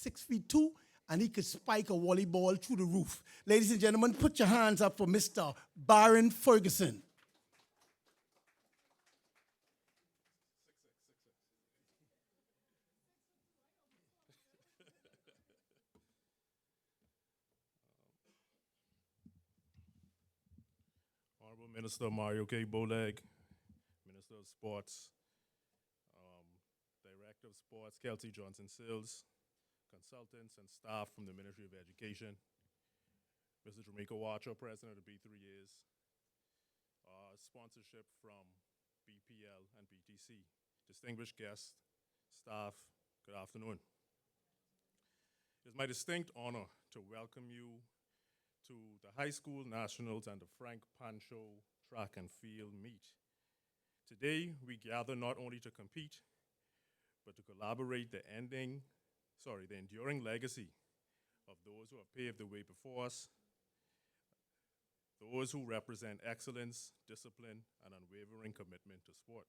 6'2", and he could spike a volleyball through the roof. Ladies and gentlemen, put your hands up for Mr. Byron Ferguson. Honorable Minister Mario K. Boleg, Minister of Sports, Director of Sports Kelsey Johnson Sills, consultants and staff from the Ministry of Education, Mr. Jamaica Watcher, President of B3As, sponsorship from BPL and BTC, distinguished guests, staff, good afternoon. It is my distinct honor to welcome you to the High School Nationals and the Frank PANCHO Track and Field Meet. Today, we gather not only to compete, but to collaborate the enduring legacy of those who have paved the way before us, those who represent excellence, discipline, and unwavering commitment to sport.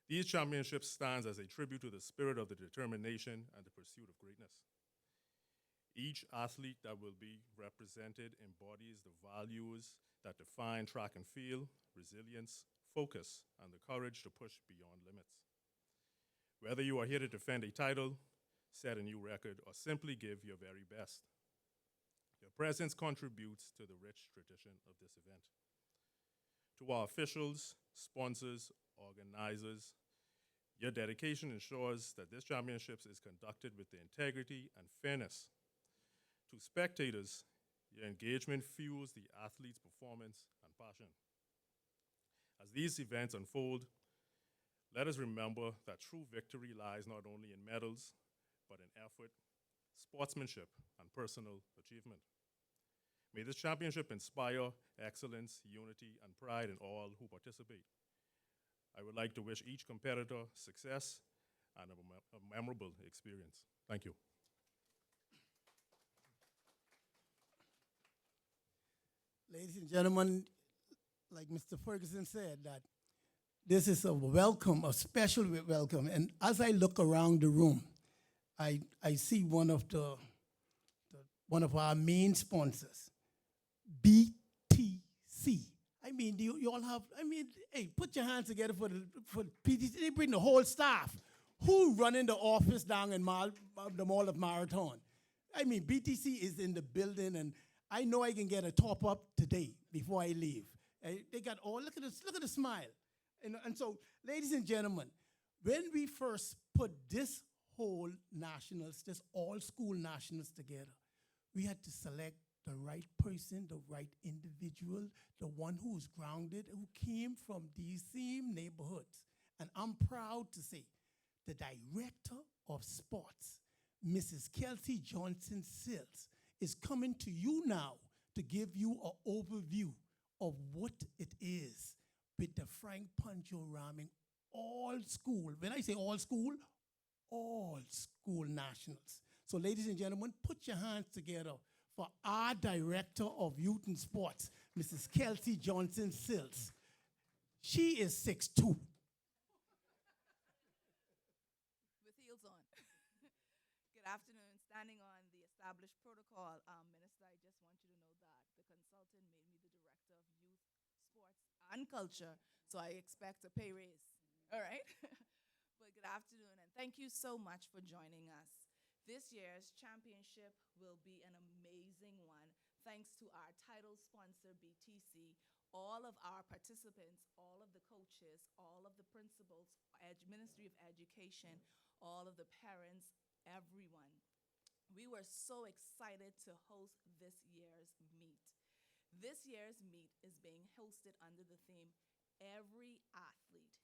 These championships stand as a tribute to the spirit of the determination and the pursuit of greatness. Each athlete that will be represented embodies the values that define track and field, resilience, focus, and the courage to push beyond limits. Whether you are here to defend a title, set a new record, or simply give your very best, your presence contributes to the rich tradition of this event. To our officials, sponsors, organizers, your dedication ensures that this championship is conducted with the integrity and fairness. To spectators, your engagement fuels the athlete's performance and passion. As these events unfold, let us remember that true victory lies not only in medals, but in effort, sportsmanship, and personal achievement. May this championship inspire excellence, unity, and pride in all who participate. I would like to wish each competitor success and a memorable experience. Thank you. Ladies and gentlemen, like Mr. Ferguson said, that this is a welcome, a special welcome. And as I look around the room, I see one of our main sponsors, BTC. I mean, you all have, hey, put your hands together for PTC. They bring the whole staff. Who running the office down in the Mall of Marathon? I mean, BTC is in the building, and I know I can get a top up today before I leave. They got all, look at the smile. And so, ladies and gentlemen, when we first put this whole nationals, this all school nationals together, we had to select the right person, the right individual, the one who's grounded, who came from these same neighborhoods. And I'm proud to say the director of sports, Mrs. Kelsey Johnson Sills, is coming to you now to give you an overview of what it is with the Frank PANCHO RAHMING all school. When I say all school nationals. So ladies and gentlemen, put your hands together for our Director of Youth and Sports, Mrs. Kelsey Johnson Sills. She is 6'2". With heels on. Good afternoon. Standing on the established protocol, Minister, I just want you to know that the consultant made me the Director of Youth, Sports, and Culture, so I expect a pay raise. All right? But good afternoon, and thank you so much for joining us. This year's championship will be an amazing one, thanks to our title sponsor, BTC, all of our participants, all of the coaches, all of the principals, Ministry of Education, all of the parents, everyone. We were so excited to host this year's meet. This year's meet is being hosted under the theme, Every Athlete,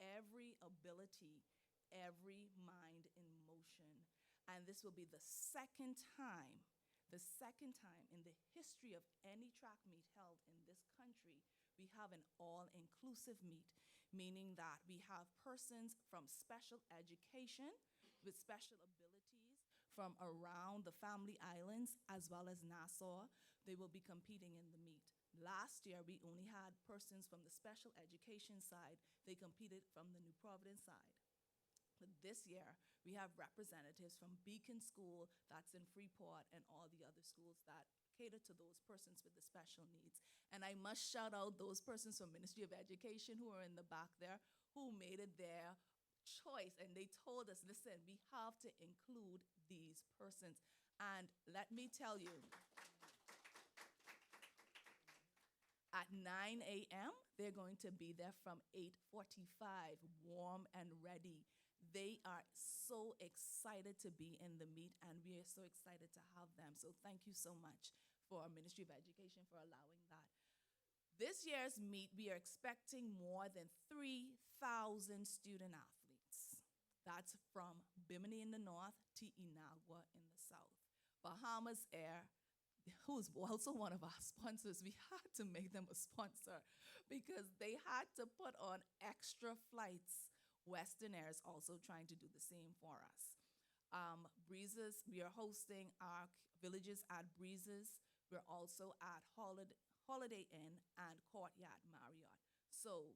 Every Ability, Every Mind in Motion. And this will be the second time in the history of any track meet held in this country, we have an all-inclusive meet, meaning that we have persons from special education with special abilities from around the Family Islands as well as Nassau. They will be competing in the meet. Last year, we only had persons from the special education side. They competed from the New Providence side. This year, we have representatives from Beacon School that's in Freeport and all the other schools that cater to those persons with the special needs. And I must shout out those persons from Ministry of Education who are in the back there who made it their choice. And they told us, listen, we have to include these persons. And let me tell you, at 9 a.m., they're going to be there from 8:45, warm and ready. They are so excited to be in the meet, and we are so excited to have them. So thank you so much for our Ministry of Education for allowing that. This year's meet, we are expecting more than 3,000 student athletes. That's from Bimini in the north to Inagua in the south. Bahamas Air, who's also one of our sponsors, we had to make them a sponsor because they had to put on extra flights. Western Air is also trying to do the same for us. Breezes, we are hosting our villages at Breezes. We're also at Holiday Inn and Courtyard Marriott. So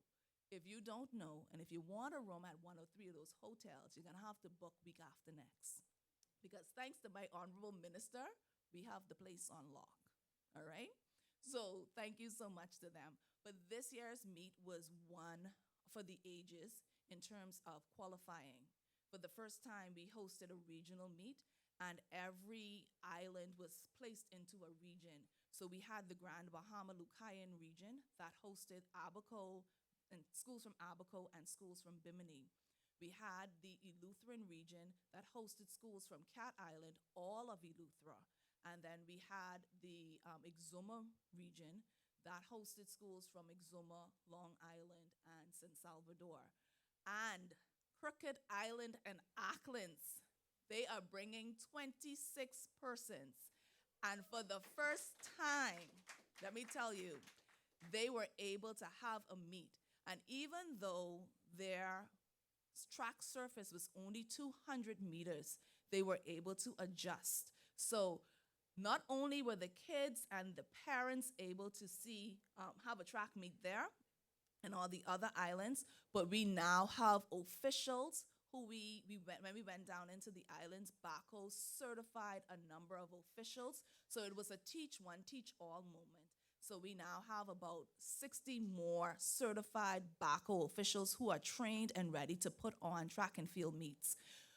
if you don't know, and if you want a room at one or three of those hotels, you're gonna have to book week after next. Because thanks to my honorable minister, we have the place on lock, all right? So thank you so much to them. But this year's meet was one for the ages in terms of qualifying. For the first time, we hosted a regional meet, and every island was placed into a region. So we had the Grand Bahama Lucayan region that hosted Abaco, and schools from Abaco and schools from Bimini. We had the Eleutheran region that hosted schools from Cat Island, all of Eleuthera. And then we had the Exuma region that hosted schools from Exuma, Long Island, and San Salvador. And Crooked Island and Auckland's, they are bringing 26 persons. And for the first time, let me tell you, they were able to have a meet. And even though their track surface was only 200 meters, they were able to adjust. So not only were the kids and the parents able to see, have a track meet there and all the other islands, but we now have officials who when we went down into the islands, Baco certified a number of officials. So it was a teach one, teach all moment. So we now have about 60 more certified Baco officials who are trained and ready to put on track and field meets.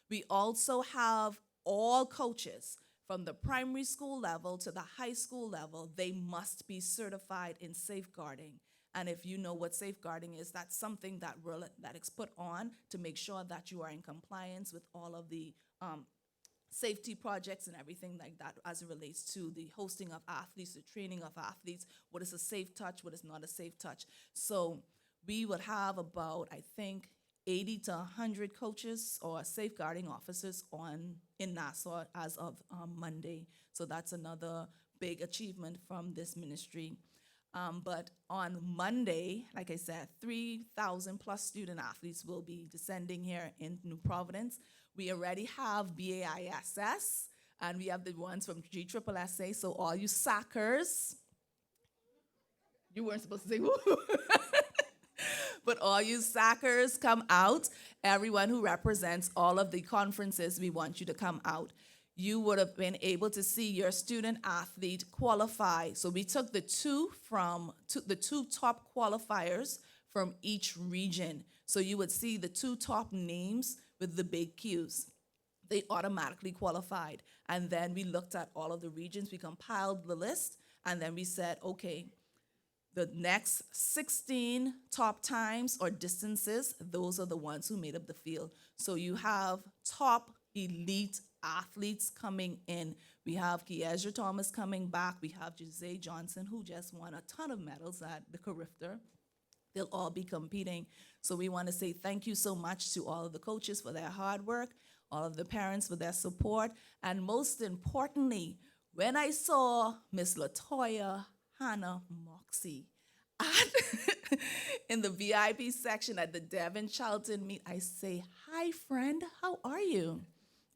We also have all coaches from the primary school level to the high school level. They must be certified in safeguarding. And if you know what safeguarding is, that's something that is put on to make sure that you are in compliance with all of the safety projects and everything like that as it relates to the hosting of athletes, the training of athletes, what is a safe touch, what is not a safe touch. So we would have about, I think, 80 to 100 coaches or safeguarding officers in Nassau as of Monday. So that's another big achievement from this ministry. But on Monday, like I said, 3,000 plus student athletes will be descending here in New Providence. We already have BAISS, and we have the ones from GSSSA. So all you Sackers, you weren't supposed to say woo. But all you Sackers, come out. Everyone who represents all of the conferences, we want you to come out. You would have been able to see your student athlete qualify. So we took the two top qualifiers from each region. So you would see the two top names with the big Qs. They automatically qualified. And then we looked at all of the regions. We compiled the list, and then we said, okay, the next 16 top times or distances, those are the ones who made up the field. So you have top elite athletes coming in. We have Kiesra Thomas coming back. We have Jose Johnson, who just won a ton of medals at the Carifta. They'll all be competing. So we want to say thank you so much to all of the coaches for their hard work, all of the parents for their support, and most importantly, when I saw Miss Latoya Hannah Moxie in the VIP section at the Devon Charlton meet, I say, hi friend, how are you?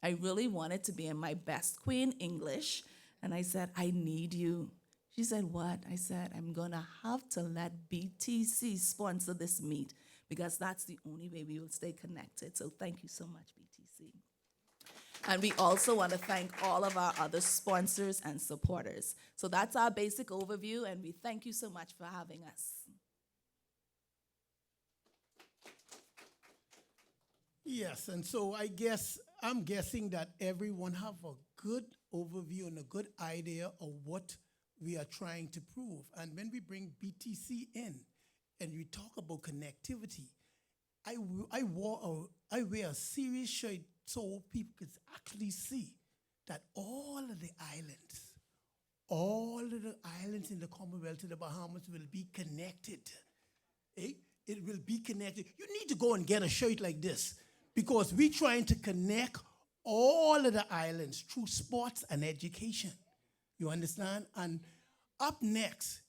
I really wanted to be in my best Queen English, and I said, I need you. She said, what? I said, I'm gonna have to let BTC sponsor this meet because that's the only way we will stay connected. So thank you so much, BTC. And we also want to thank all of our other sponsors and supporters. So that's our basic overview, and we thank you so much for having us. Yes, and so I'm guessing that everyone have a good overview and a good idea of what we are trying to prove. And when we bring BTC in and we talk about connectivity, I wear a serious shirt so people could actually see that all of the islands in the Commonwealth of the Bahamas will be connected. Eh? It will be connected. You need to go and get a shirt like this because we're trying to connect all of the islands through sports and education. You understand? And up next,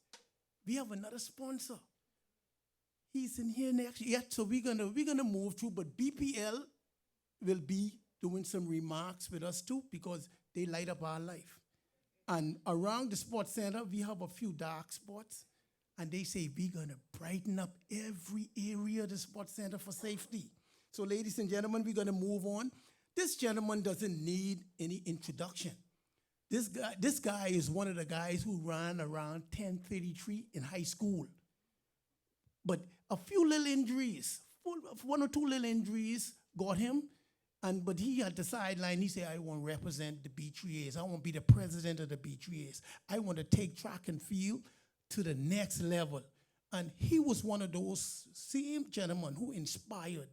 we have another sponsor. He's in here next. Yeah, so we're gonna move through, but BPL will be doing some remarks with us too because they light up our life. And around the sports center, we have a few dark spots, and they say we're gonna brighten up every area of the sports center for safety. So ladies and gentlemen, we're gonna move on. This gentleman doesn't need any introduction. This guy is one of the guys who ran around 1033 in high school. But a few little injuries, one or two little injuries got him, but he had the sideline. He said, I want to represent the B3As. I want to be the president of the B3As. I want to take track and field to the next level. And he was one of those same gentlemen who inspired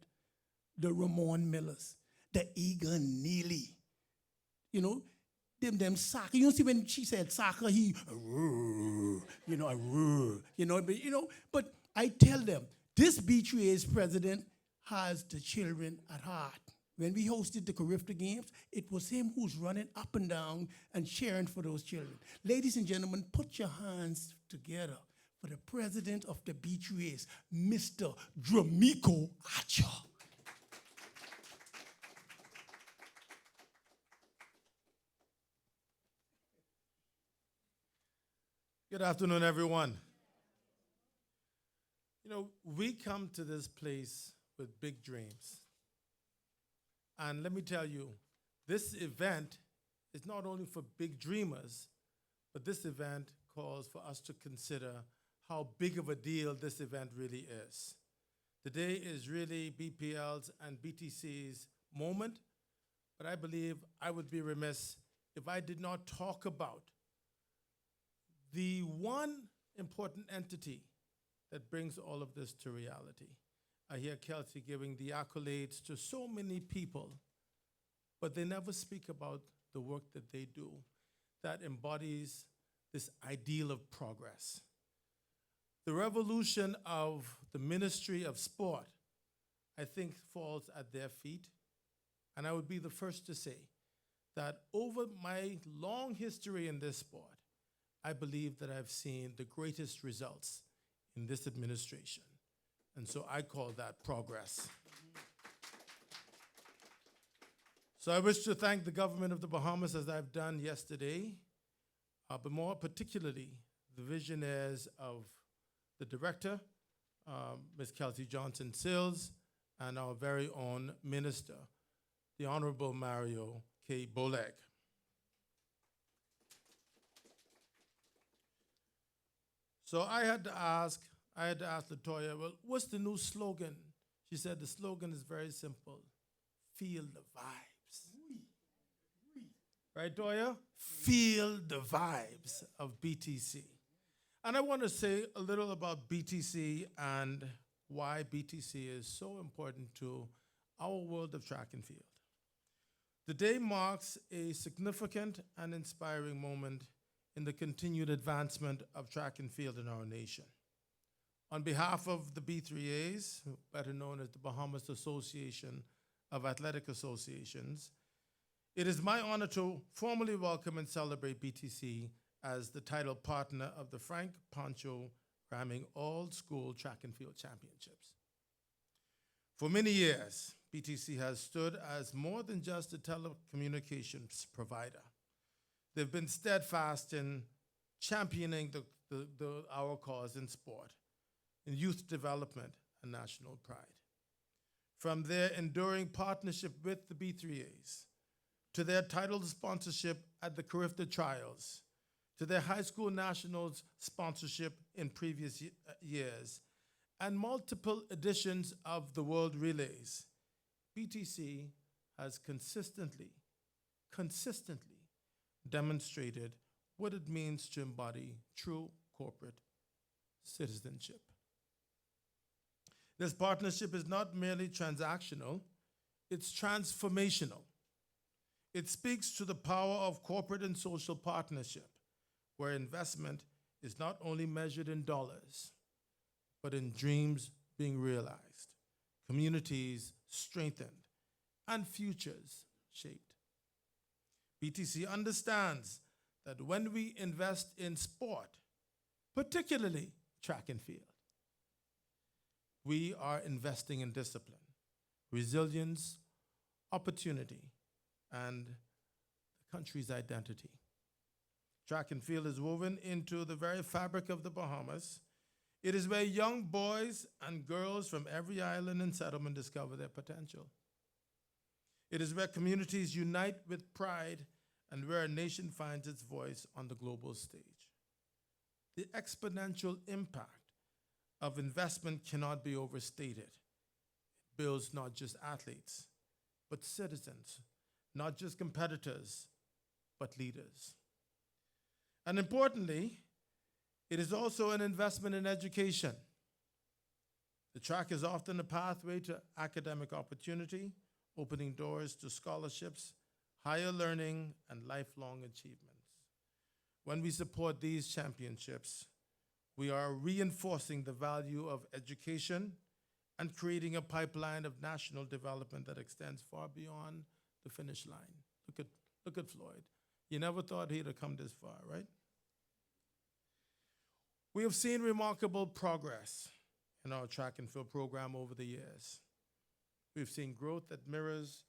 the Ramon Millers, the Egan Neely, you know, them soccer. You know, see when she said soccer, but I tell them, this B3A's president has the children at heart. When we hosted the Carifta Games, it was him who's running up and down and cheering for those children. Ladies and gentlemen, put your hands together for the president of the B3A's, Mr. Dramico Archer. Good afternoon, everyone. You know, we come to this place with big dreams. And let me tell you, this event is not only for big dreamers, but this event calls for us to consider how big of a deal this event really is. Today is really BPL's and BTC's moment, but I believe I would be remiss if I did not talk about the one important entity that brings all of this to reality. I hear Kelsey giving the accolades to so many people, but they never speak about the work that they do that embodies this ideal of progress. The revolution of the Ministry of Sport, I think, falls at their feet. And I would be the first to say that over my long history in this sport, I believe that I've seen the greatest results in this administration. And so I call that progress. So I wish to thank the government of the Bahamas, as I've done yesterday, but more particularly the visionaries of the director, Ms. Kelsey Johnson-Sills, and our very own minister, the Honorable Mario K. Boleg. So I had to ask Latoya, well, what's the new slogan? She said the slogan is very simple: feel the vibes. Right, Toya? Feel the vibes of BTC. And I want to say a little about BTC and why BTC is so important to our world of track and field. The day marks a significant and inspiring moment in the continued advancement of track and field in our nation. On behalf of the B3As, better known as the Bahamas Association of Athletic Associations, it is my honor to formally welcome and celebrate BTC as the title partner of the Frank PANCHO RAHMING All-School Track and Field Championships. For many years, BTC has stood as more than just a telecommunications provider. They've been steadfast in championing our cause in sport, in youth development, and national pride. From their enduring partnership with the B3As, to their title sponsorship at the Carifta Trials, to their high school nationals sponsorship in previous years, and multiple editions of the World Relays, BTC has consistently demonstrated what it means to embody true corporate citizenship. This partnership is not merely transactional, it's transformational. It speaks to the power of corporate and social partnership, where investment is not only measured in dollars, but in dreams being realized, communities strengthened, and futures shaped. BTC understands that when we invest in sport, particularly track and field, we are investing in discipline, resilience, opportunity, and the country's identity. Track and field is woven into the very fabric of the Bahamas. It is where young boys and girls from every island and settlement discover their potential. It is where communities unite with pride and where a nation finds its voice on the global stage. The exponential impact of investment cannot be overstated. It builds not just athletes, but citizens, not just competitors, but leaders. And importantly, it is also an investment in education. The track is often a pathway to academic opportunity, opening doors to scholarships, higher learning, and lifelong achievements. When we support these championships, we are reinforcing the value of education and creating a pipeline of national development that extends far beyond the finish line. Look at Floyd. You never thought he'd have come this far, right? We have seen remarkable progress in our track and field program over the years. We've seen growth that mirrors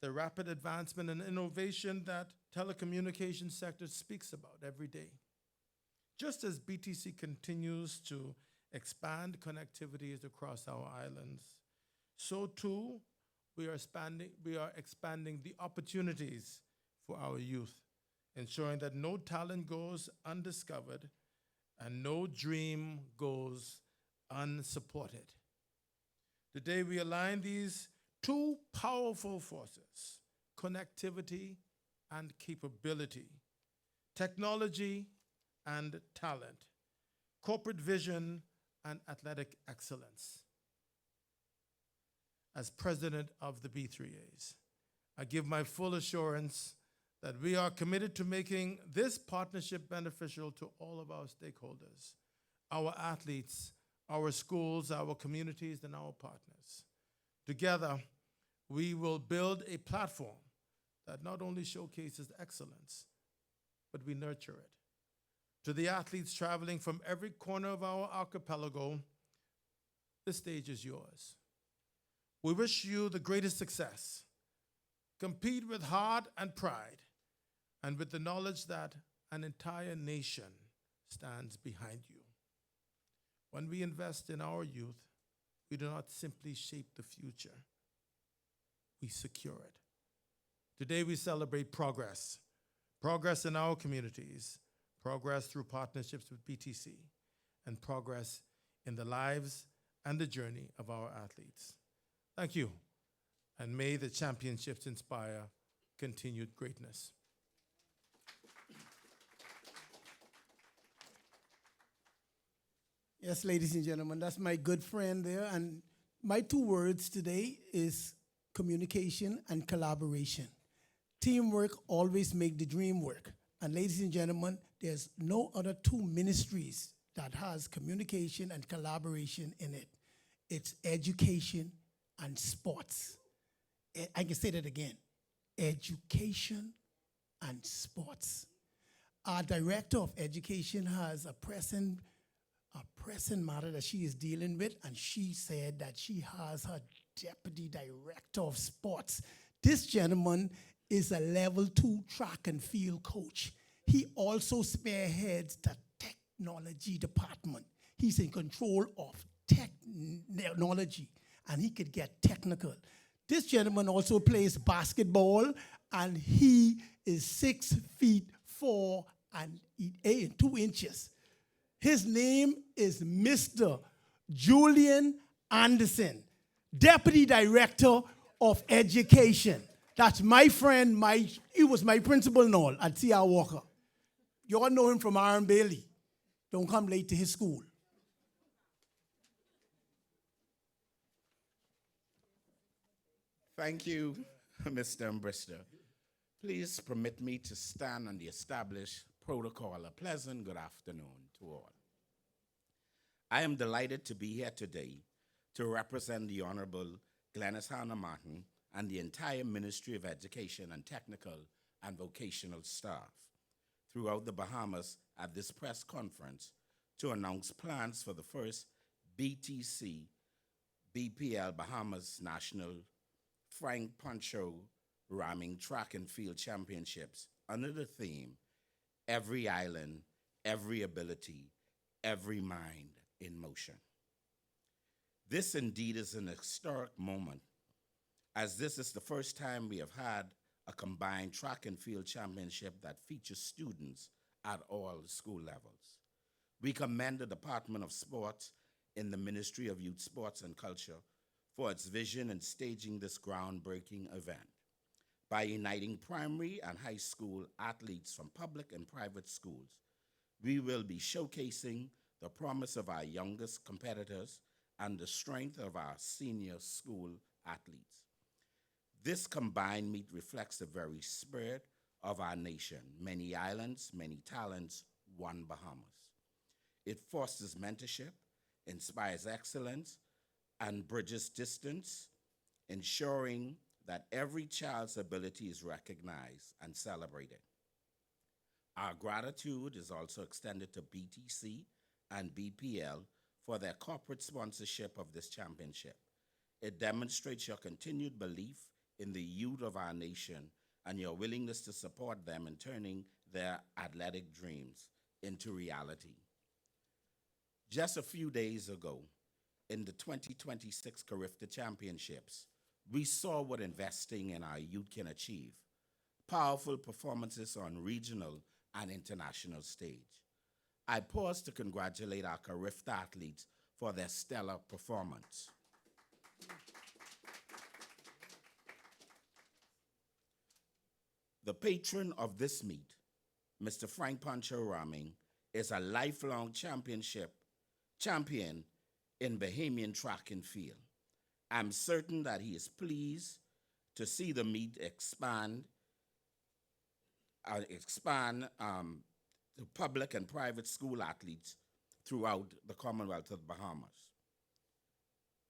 the rapid advancement and innovation that telecommunications sector speaks about every day. Just as BTC continues to expand connectivities across our islands, so too we are expanding the opportunities for our youth, ensuring that no talent goes undiscovered and no dream goes unsupported. Today we align these two powerful forces, connectivity and capability, technology and talent, corporate vision and athletic excellence. As president of the B3As, I give my full assurance that we are committed to making this partnership beneficial to all of our stakeholders, our athletes, our schools, our communities, and our partners. Together, we will build a platform that not only showcases excellence, but we nurture it. To the athletes traveling from every corner of our archipelago, the stage is yours. We wish you the greatest success. Compete with heart and pride, and with the knowledge that an entire nation stands behind you. When we invest in our youth, we do not simply shape the future, we secure it. Today we celebrate progress. Progress in our communities, progress through partnerships with BTC, and progress in the lives and the journey of our athletes. Thank you, and may the championships inspire continued greatness. Yes, ladies and gentlemen, that's my good friend there. And my two words today is communication and collaboration. Teamwork always make the dream work. And ladies and gentlemen, there's no other two ministries that has communication and collaboration in it. It's education and sports. I can say that again. Education and sports. Our director of education has a pressing matter that she is dealing with, and she said that she has her deputy director of sports. This gentleman is a level 2 track and field coach. He also spearheads the technology department. He's in control of technology, and he could get technical. This gentleman also plays basketball, and he is 6'4" and 2 inches. His name is Mr. Julian Anderson, Deputy Director of Education. That's my friend, he was my principal and all at C.R. Walker. You all know him from Aaron Bailey. Don't come late to his school. Thank you, Mr. Mbrister. Please permit me to stand on the established protocol. A pleasant good afternoon to all. I am delighted to be here today to represent the Honorable Glennis Hannah Martin and the entire Ministry of Education and Technical and Vocational staff throughout the Bahamas at this press conference to announce plans for the first BTC BPL Bahamas National Frank PANCHO RAHMING Track and Field Championships under the theme, Every Island, Every Ability, Every Mind in Motion. This indeed is an historic moment, as this is the first time we have had a combined track and field championship that features students at all school levels. We commend the Department of Sports in the Ministry of Youth, Sports and Culture for its vision in staging this groundbreaking event. By uniting primary and high school athletes from public and private schools, we will be showcasing the promise of our youngest competitors and the strength of our senior school athletes. This combined meet reflects the very spirit of our nation: many islands, many talents, one Bahamas. It fosters mentorship, inspires excellence, and bridges distance, ensuring that every child's ability is recognized and celebrated. Our gratitude is also extended to BTC and BPL for their corporate sponsorship of this championship. It demonstrates your continued belief in the youth of our nation and your willingness to support them in turning their athletic dreams into reality. Just a few days ago, in the 2026 Carifta Championships, we saw what investing in our youth can achieve: powerful performances on regional and international stage. I pause to congratulate our Carifta athletes for their stellar performance. The patron of this meet, Mr. Frank PANCHO RAHMING, is a lifelong champion in Bahamian track and field. I'm certain that he is pleased to see the meet expand to public and private school athletes throughout the Commonwealth of Bahamas.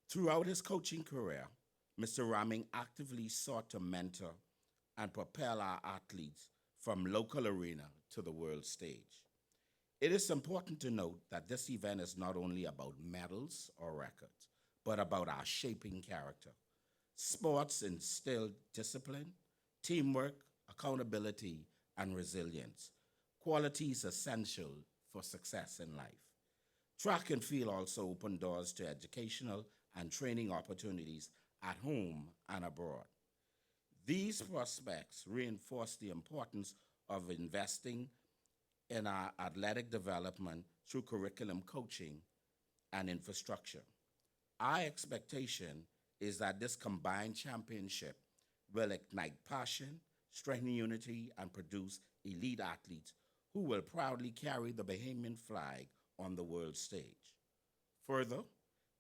Throughout his coaching career, Mr. RAHMING actively sought to mentor and propel our athletes from local arena to the world stage. It is important to note that this event is not only about medals or records, but about our shaping character. Sports instill discipline, teamwork, accountability, and resilience, qualities essential for success in life. Track and field also open doors to educational and training opportunities at home and abroad. These prospects reinforce the importance of investing in our athletic development through curriculum coaching and infrastructure. Our expectation is that this combined championship will ignite passion, strengthen unity, and produce elite athletes who will proudly carry the Bahamian flag on the world stage. Further,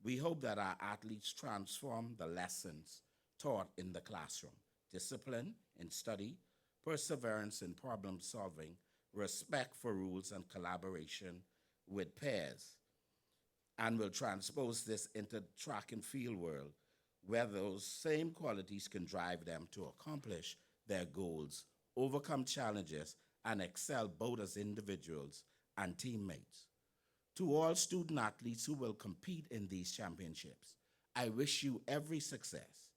we hope that our athletes transform the lessons taught in the classroom: discipline in study, perseverance in problem solving, respect for rules, and collaboration with peers, and will transpose this into track and field world where those same qualities can drive them to accomplish their goals, overcome challenges, and excel both as individuals and teammates. To all student athletes who will compete in these championships, I wish you every success.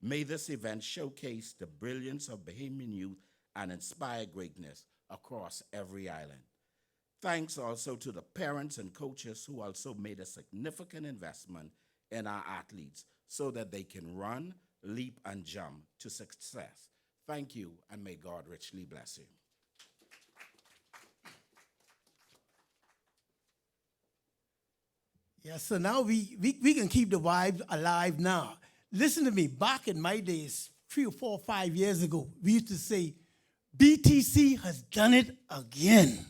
May this event showcase the brilliance of Bahamian youth and inspire greatness across every island. Thanks also to the parents and coaches who also made a significant investment in our athletes so that they can run, leap, and jump to success. Thank you, and may God richly bless you. Yes, so now we can keep the vibe alive now. Listen to me, back in my days, 3 or 4 or 5 years ago, we used to say, BTC has done it again.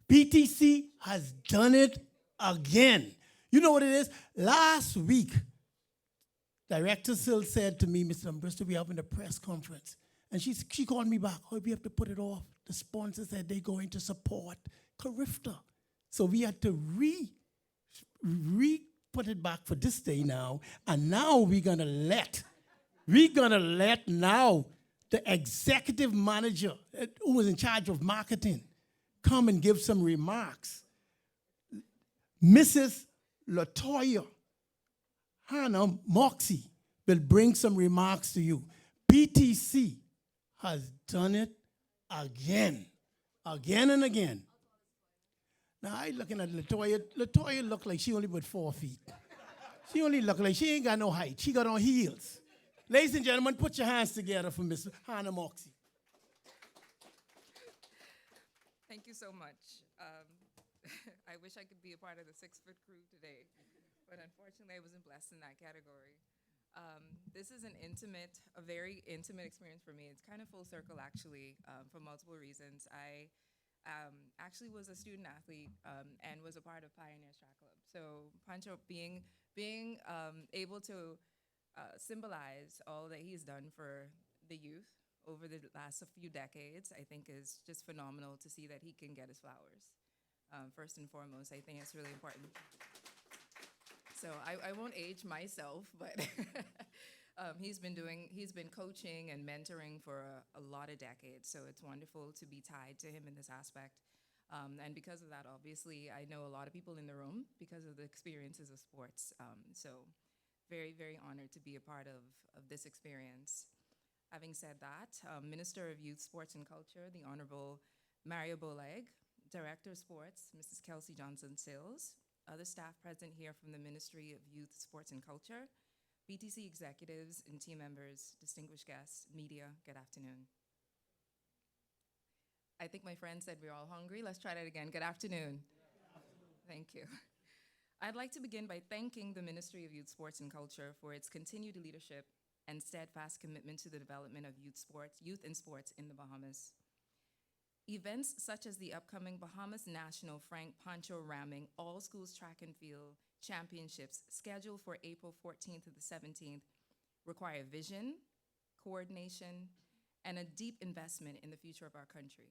BTC has done it again. You know what it is? Last week, Director Sill said to me, Mr. Bristol, we're having a press conference. And she called me back, oh, we have to put it off. The sponsor said they're going to support Carifta. So we had to put it back for this day now. And now we're gonna let now the executive manager who was in charge of marketing come and give some remarks. Mrs. Latoya Hannah Moxie will bring some remarks to you. BTC has done it again and again. Now, I looking at Latoya. Latoya look like she only about 4 feet. She only look like she ain't got no height. She got on heels. Ladies and gentlemen, put your hands together for Miss Hannah Moxie. Thank you so much. I wish I could be a part of the 6-foot crew today, but unfortunately I wasn't blessed in that category. This is a very intimate experience for me. It's kind of full circle actually, for multiple reasons. I actually was a student athlete and was a part of Pioneers Track Club. So PANCHO being able to symbolize all that he's done for the youth over the last few decades, I think is just phenomenal to see that he can get his flowers. First and foremost, I think it's really important. So I won't age myself, but he's been coaching and mentoring for a lot of decades. So it's wonderful to be tied to him in this aspect. And because of that, obviously, I know a lot of people in the room because of the experiences of sports. So very, very honored to be a part of this experience. Having said that, Minister of Youth, Sports and Culture, the Honorable Mario Boleg, Director of Sports, Mrs. Kelsey Johnson-Sills, other staff present here from the Ministry of Youth, Sports and Culture, BTC executives and team members, distinguished guests, media, good afternoon. I think my friend said we're all hungry. Let's try that again. Good afternoon. Thank you. I'd like to begin by thanking the Ministry of Youth, Sports and Culture for its continued leadership and steadfast commitment to the development of youth and sports in the Bahamas. Events such as the upcoming Bahamas National Frank PANCHO RAHMING All Schools Track and Field Championships scheduled for April 14th to the 17th require vision, coordination, and a deep investment in the future of our country.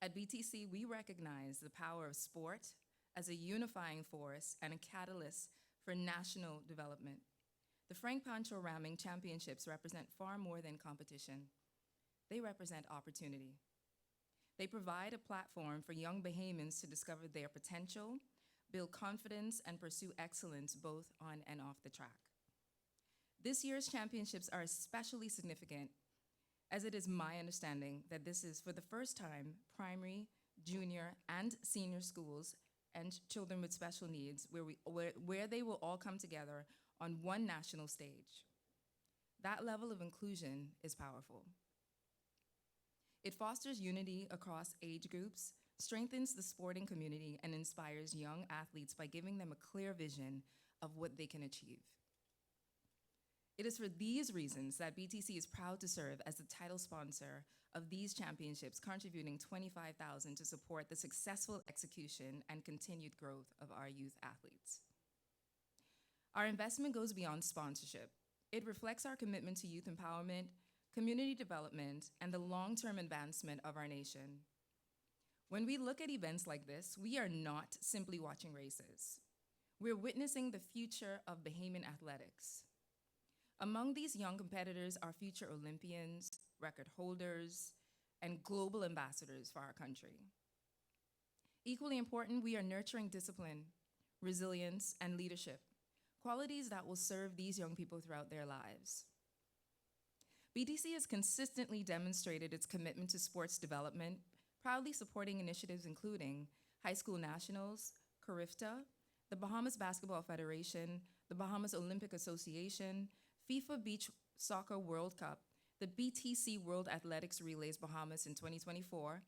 At BTC, we recognize the power of sport as a unifying force and a catalyst for national development. The Frank PANCHO RAHMING Championships represent far more than competition. They represent opportunity. They provide a platform for young Bahamians to discover their potential, build confidence, and pursue excellence both on and off the track. This year's championships are especially significant, as it is my understanding that this is for the first time primary, junior, and senior schools and children with special needs where they will all come together on one national stage. That level of inclusion is powerful. It fosters unity across age groups, strengthens the sporting community, and inspires young athletes by giving them a clear vision of what they can achieve. It is for these reasons that BTC is proud to serve as the title sponsor of these championships, contributing $25,000 to support the successful execution and continued growth of our youth athletes. Our investment goes beyond sponsorship. It reflects our commitment to youth empowerment, community development, and the long-term advancement of our nation. When we look at events like this, we are not simply watching races. We're witnessing the future of Bahamian athletics. Among these young competitors are future Olympians, record holders, and global ambassadors for our country. Equally important, we are nurturing discipline, resilience, and leadership, qualities that will serve these young people throughout their lives. BTC has consistently demonstrated its commitment to sports development, proudly supporting initiatives including High School Nationals, CARIFTA, the Bahamas Basketball Federation, the Bahamas Olympic Association, FIFA Beach Soccer World Cup, the BTC World Athletics Relays Bahamas in 2024,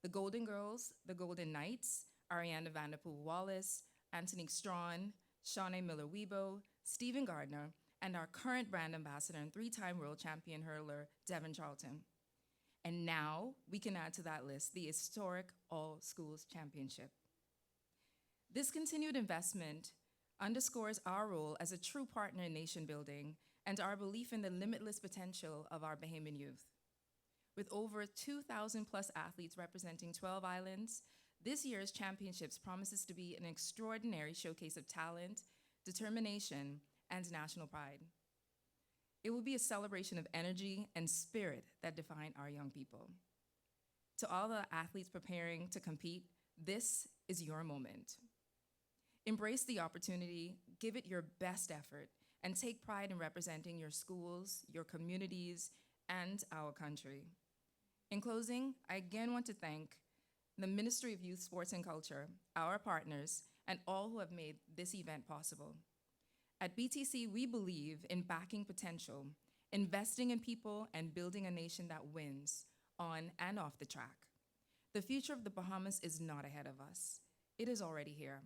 the Golden Girls, the Golden Knights, Ariana Vanderpool Wallace, Anthony Strawn, Shawnee Miller-Weibo, Stephen Gardner, and our current brand ambassador and three-time world champion hurler, Devin Charlton. And now we can add to that list the historic All Schools Championship. This continued investment underscores our role as a true partner in nation building and our belief in the limitless potential of our Bahamian youth. With over 2,000 plus athletes representing 12 islands, this year's championships promises to be an extraordinary showcase of talent, determination, and national pride. It will be a celebration of energy and spirit that define our young people. To all the athletes preparing to compete, this is your moment. Embrace the opportunity, give it your best effort, and take pride in representing your schools, your communities, and our country. In closing, I again want to thank the Ministry of Youth, Sports, and Culture, our partners, and all who have made this event possible. At BTC, we believe in backing potential, investing in people, and building a nation that wins on and off the track. The future of the Bahamas is not ahead of us. It is already here.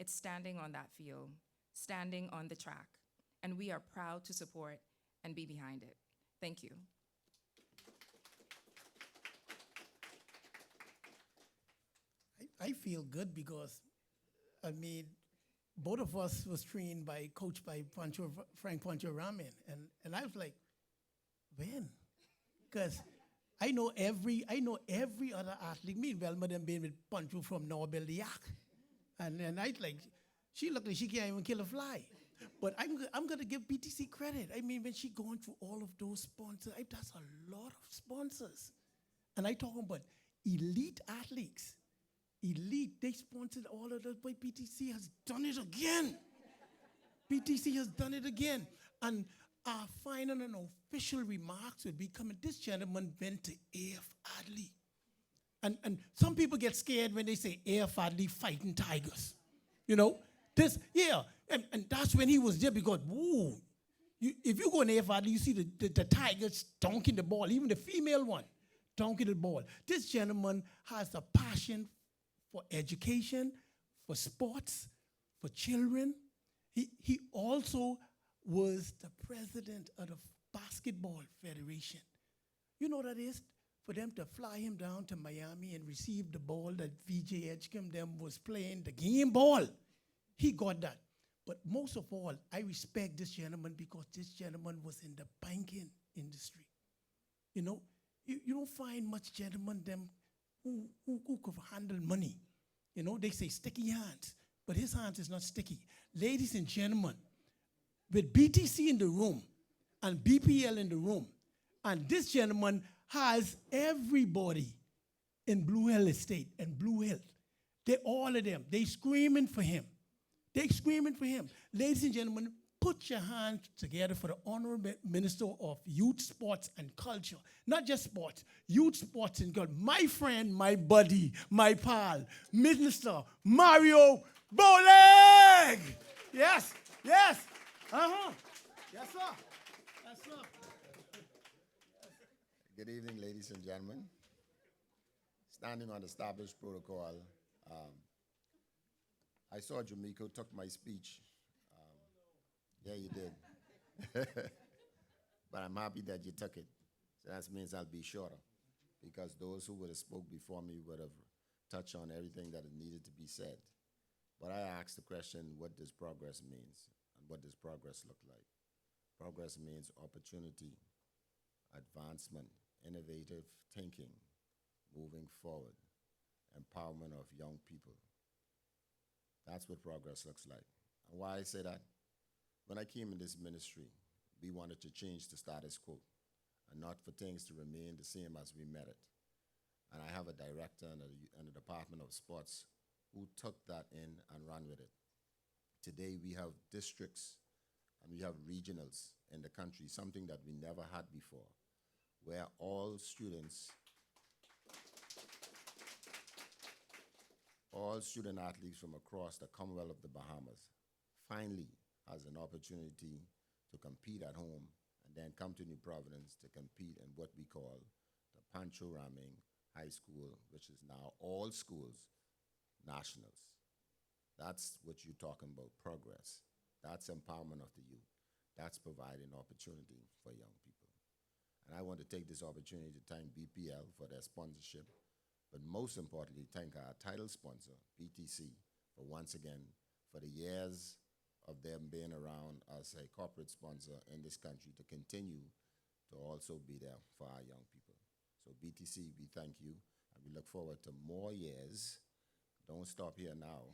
It's standing on that field, standing on the track, and we are proud to support and be behind it. Thank you. I feel good because, I mean, both of us was trained by, coached by Frank Pancho RAHMING, and I was like, when? Because I know every other athlete. Me and Velma them been with Pancho from Nobel the Yak, and I like, she looked like she can't even kill a fly. But I'm gonna give BTC credit. I mean, when she going through all of those sponsors, that's a lot of sponsors, and I talking about elite athletes. Elite, they sponsored all of those, but BTC has done it again. BTC has done it again. And our final and official remarks would be coming. This gentleman went to AF Adley. And some people get scared when they say AF Adley fighting tigers. You know, and that's when he was there because, woo, if you go in AF Adley, you see the tigers donking the ball, even the female one donking the ball. This gentleman has a passion for education, for sports, for children. He also was the president of the Basketball Federation. You know what that is? For them to fly him down to Miami and receive the ball that VJ Edgecombe them was playing, the game ball. He got that. But most of all, I respect this gentleman because this gentleman was in the banking industry. You know, you don't find much gentlemen them who could handle money. You know, they say sticky hands, but his hands is not sticky. Ladies and gentlemen, with BTC in the room and BPL in the room, and this gentleman has everybody in Blue Hill Estate and Blue Hill. All of them, they screaming for him. They screaming for him. Ladies and gentlemen, put your hands together for the Honorable Minister of Youth, Sports, and Culture. Not just sports, youth, sports, and culture. My friend, my buddy, my pal, Minister Mario Bowleg! Yes, yes, uh-huh. Yes, sir. Yes, sir. Good evening, ladies and gentlemen. Standing on established protocol, I saw Jamaica took my speech. Yeah, you did. But I'm happy that you took it. So that means I'll be shorter, because those who would have spoke before me would have touched on everything that needed to be said. But I asked the question, what does progress means? And what does progress look like? Progress means opportunity, advancement, innovative thinking, moving forward, empowerment of young people. That's what progress looks like. And why I say that? When I came in this ministry, we wanted to change the status quo and not for things to remain the same as we met it. And I have a director and a Department of Sports who took that in and ran with it. Today we have districts and we have regionals in the country, something that we never had before, where all students all student athletes from across the Commonwealth of the Bahamas finally has an opportunity to compete at home and then come to New Providence to compete in what we call the PANCHO RAHMING High School, which is now all schools nationals. That's what you're talking about, progress. That's empowerment of the youth. That's providing opportunity for young people. And I want to take this opportunity to thank BPL for their sponsorship, but most importantly, thank our title sponsor, BTC, for once again, for the years of them being around as a corporate sponsor in this country to continue to also be there for our young people. So BTC, we thank you, and we look forward to more years. Don't stop here now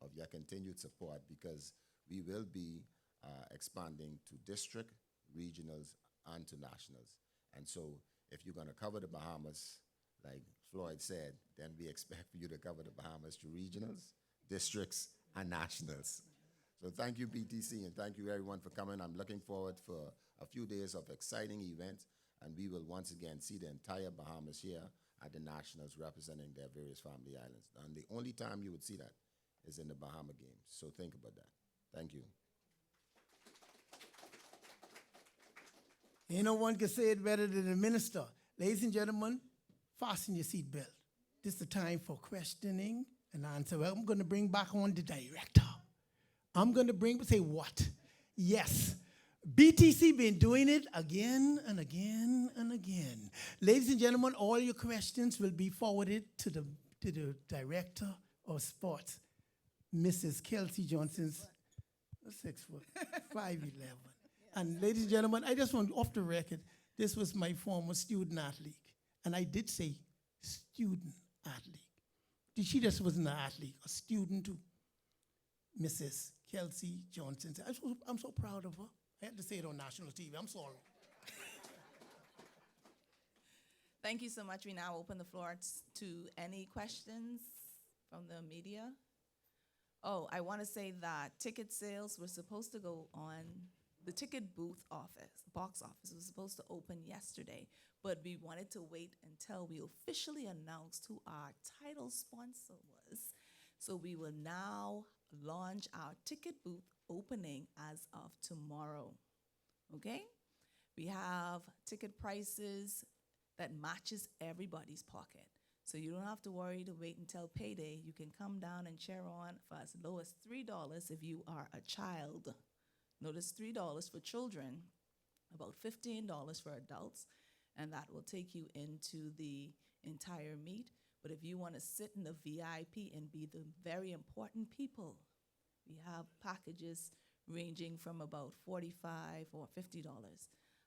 of your continued support, because we will be expanding to district, regionals, and to nationals. And so if you're going to cover the Bahamas, like Floyd said, then we expect for you to cover the Bahamas to regionals, districts, and nationals. So thank you, BTC, and thank you, everyone, for coming. I'm looking forward for a few days of exciting events, and we will once again see the entire Bahamas here at the Nationals representing their various family islands. And the only time you would see that is in the Bahama Games. So think about that. Thank you. Ain't no one can say it better than the minister. Ladies and gentlemen, fasten your seatbelt. This is the time for questioning and answer. Well, I'm going to bring back on the director. I'm going to say what? Yes. BTC been doing it again and again and again. Ladies and gentlemen, all your questions will be forwarded to the director of sports, Mrs. Kelsey Johnson's 6 foot, 5'11". And ladies and gentlemen, I just want off the record, this was my former student athlete. And I did say student athlete. She just wasn't an athlete, a student too. Mrs. Kelsey Johnson. I'm so proud of her. I had to say it on national TV. I'm sorry. Thank you so much. We now open the floor to any questions from the media. Oh, I want to say that ticket sales were supposed to go on the ticket booth office, box office was supposed to open yesterday, but we wanted to wait until we officially announced who our title sponsor was. So we will now launch our ticket booth opening as of tomorrow, okay? We have ticket prices that matches everybody's pocket. So you don't have to worry to wait until payday. You can come down and cheer on for as low as $3 if you are a child. Notice $3 for children, about $15 for adults, and that will take you into the entire meet. But if you want to sit in the VIP and be the very important people, we have packages ranging from about $45 or $50.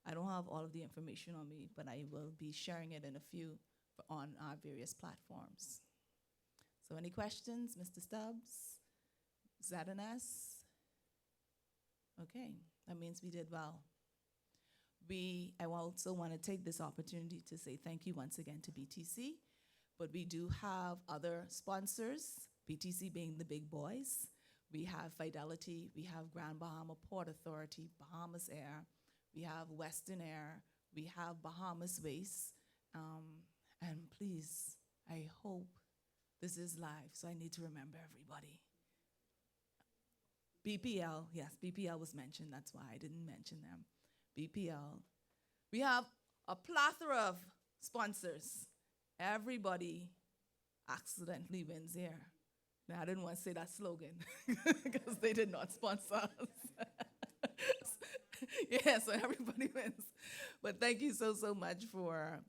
I don't have all of the information on me, but I will be sharing it in a few on our various platforms. So any questions, Mr. Stubbs? Is that an S? Okay, that means we did well. I also want to take this opportunity to say thank you once again to BTC, but we do have other sponsors, BTC being the big boys. We have Fidelity, we have Grand Bahama Port Authority, Bahamas Air, we have Western Air, we have Bahamas Waste, and please, I hope this is live, so I need to remember everybody. BPL, yes, BPL was mentioned, that's why I didn't mention them. BPL. We have a plethora of sponsors. Everybody accidentally wins here. Now, I didn't want to say that slogan because they did not sponsor us. Yeah, so everybody wins. But thank you so much for,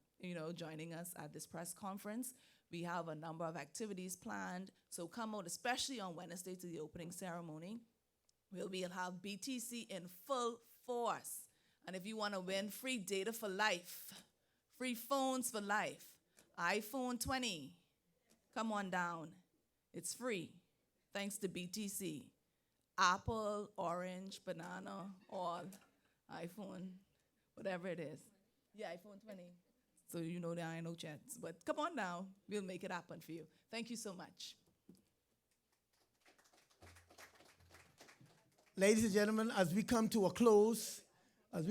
joining us at this press conference. We have a number of activities planned, so come out, especially on Wednesday to the opening ceremony. We'll have BTC in full force. And if you want to win free data for life, free phones for life, iPhone 20, come on down. It's free, thanks to BTC. Apple, orange, banana, all, iPhone, whatever it is. Yeah, iPhone 20. So you know there are no chats. But come on down, we'll make it happen for you. Thank you so much. Ladies and gentlemen, as we come to a close, our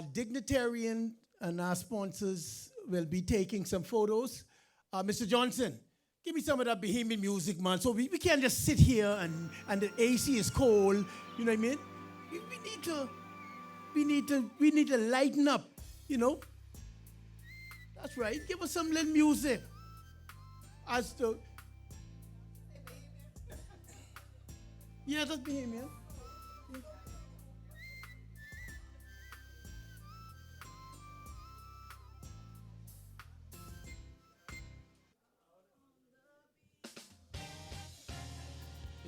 dignitarian and our sponsors will be taking some photos. Mr. Johnson, give me some of that Bahamian music, man. So we can't just sit here and the AC is cold. You know what I mean? We need to lighten up, you know? That's right. Give us some little music. As the yeah, that's Bahamian.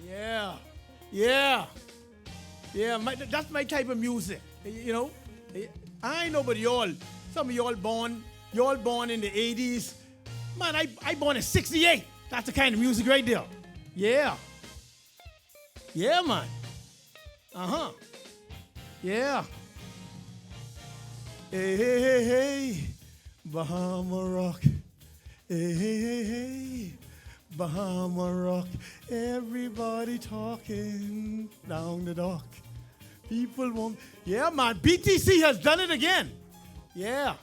Yeah, yeah, yeah. That's my type of music. You know, I know, but some of y'all born in the 80s. Man, I born in 68. That's the kind of music right there. Yeah. Yeah, man. Uh-huh. Yeah. Hey, hey, hey, hey. Bahama rock. Hey, hey, hey, hey. Bahama rock. Everybody talking down the dock. People won't. Yeah, man. BTC has done it again. Yeah.